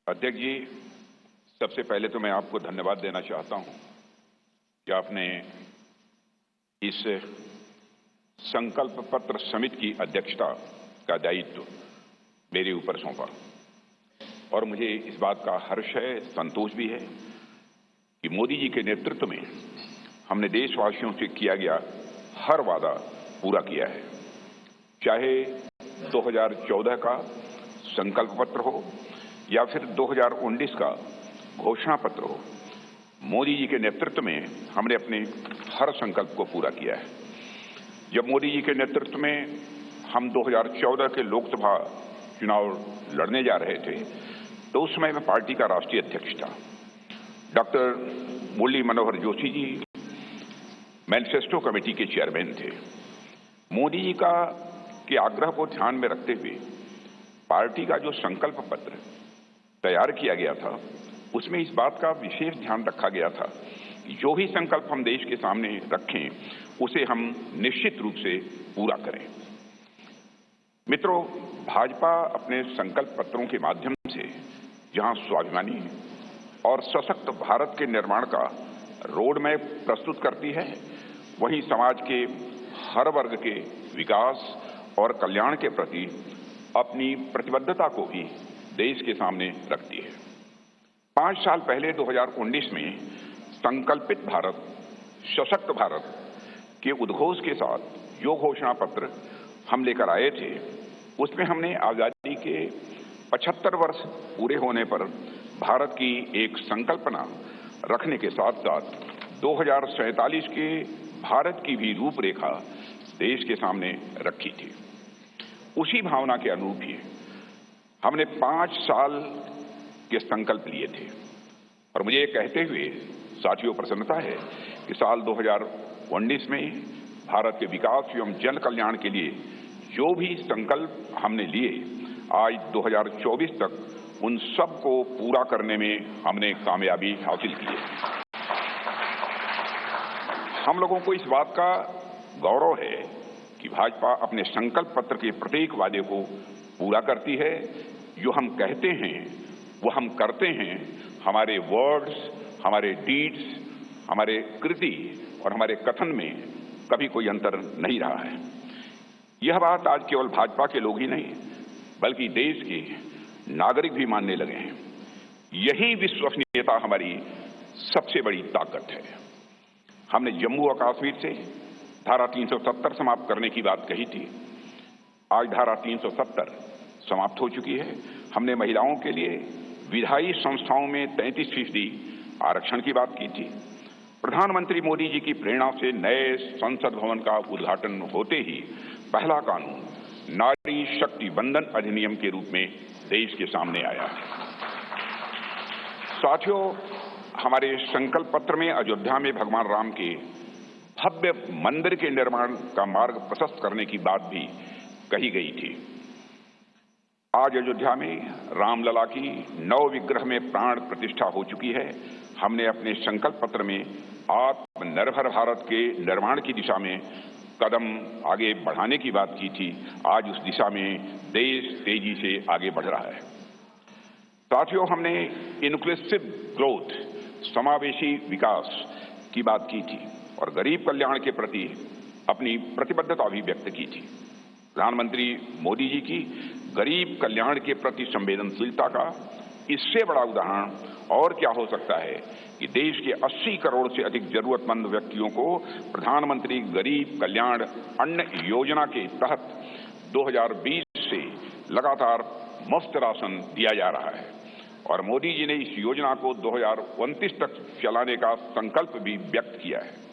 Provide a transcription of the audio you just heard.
अध्यक्ष जी, सबसे पहले तो मैं आपको धन्यवाद देना चाहता हूं कि आपने इस संकल्प पत्र समिति की अध्यक्षता का दायित्व मेरे ऊपर सौंपा और मुझे इस बात का हर्ष है, संतोष भी है कि मोदी जी के नेतृत्व में हमने देशवासियों से किया गया हर वादा पूरा किया है। चाहे 2014 का संकल्प पत्र हो या फिर 2019 का घोषणा पत्र हो, मोदी जी के नेतृत्व में हमने अपने हर संकल्प को पूरा किया है। जब मोदी जी के नेतृत्व में हम 2014 के लोकसभा चुनाव लड़ने जा रहे थे तो उस समय मैं पार्टी का राष्ट्रीय अध्यक्ष था। Doctor Murli Manohar Joshi ji manifesto committee के चेयरमैन थे। मोदी जी के आग्रह को ध्यान में रखते हुए पार्टी का जो संकल्प पत्र तैयार किया गया था उसमें इस बात का विशेष ध्यान रखा गया था कि जो भी संकल्प हम देश के सामने रखें उसे हम निश्चित रूप से पूरा करें। मित्रों, भाजपा अपने संकल्प पत्रों के माध्यम से जहां स्वाभिमानी और सशक्त भारत के निर्माण का रोड मैप प्रस्तुत करती है, वहीं समाज के हर वर्ग के विकास और कल्याण के प्रति अपनी प्रतिबद्धता को भी देश के सामने रखती है। 5 साल पहले 2019 में संकल्पित भारत, सशक्त भारत के उद्घोष के साथ जो घोषणा पत्र हम लेकर आए थे उसमें हमने आजादी के 75 वर्ष पूरे होने पर भारत की एक संकल्पना रखने के साथ साथ 2047 के भारत की भी रूपरेखा देश के सामने रखी थी। उसी भावना के अनुरूप ही हमने 5 साल के संकल्प लिए थे और मुझे ये कहते हुए साथियों प्रसन्नता है कि साल 2019 में भारत के विकास एवं जन कल्याण के लिए जो भी संकल्प हमने लिए, आज 2024 तक उन सब को पूरा करने में हमने कामयाबी हासिल की है। हम लोगों को इस बात का गौरव है कि भाजपा अपने संकल्प पत्र के प्रत्येक वादे को पूरा करती है। जो हम कहते हैं वो हम करते हैं। हमारे वर्ड्स, हमारे डीड्स, हमारे कृति और हमारे कथन में कभी कोई अंतर नहीं रहा है। यह बात आज केवल भाजपा के लोग ही नहीं बल्कि देश के नागरिक भी मानने लगे हैं। यही विश्वसनीयता हमारी सबसे बड़ी ताकत है। हमने जम्मू और कश्मीर से धारा 370 समाप्त करने की बात कही थी। आज धारा 370 समाप्त हो चुकी है। हमने महिलाओं के लिए विधायी संस्थाओं में 33% आरक्षण की बात की थी। प्रधानमंत्री मोदी जी की प्रेरणा से नए संसद भवन का उद्घाटन होते ही पहला कानून नारी शक्ति बंधन अधिनियम के रूप में देश के सामने आया। साथियों, हमारे संकल्प पत्र में अयोध्या में भगवान राम के भव्य मंदिर के निर्माण का मार्ग प्रशस्त करने की बात भी कही गई थी। आज अयोध्या में रामलला की नव विग्रह में प्राण प्रतिष्ठा हो चुकी है। हमने अपने संकल्प पत्र में आत्मनिर्भर भारत के निर्माण की दिशा में कदम आगे बढ़ाने की बात की थी। आज उस दिशा में देश तेजी से आगे बढ़ रहा है। साथियों, हमने इंक्लूसिव ग्रोथ, समावेशी विकास की बात की थी और गरीब कल्याण के प्रति अपनी प्रतिबद्धता भी व्यक्त की थी। प्रधानमंत्री मोदी जी की गरीब कल्याण के प्रति संवेदनशीलता का इससे बड़ा उदाहरण और क्या हो सकता है कि देश के 80 करोड़ से अधिक जरूरतमंद व्यक्तियों को प्रधानमंत्री गरीब कल्याण अन्न योजना के तहत 2020 से लगातार मुफ्त राशन दिया जा रहा है और मोदी जी ने इस योजना को 2029 तक चलाने का संकल्प भी व्यक्त किया है।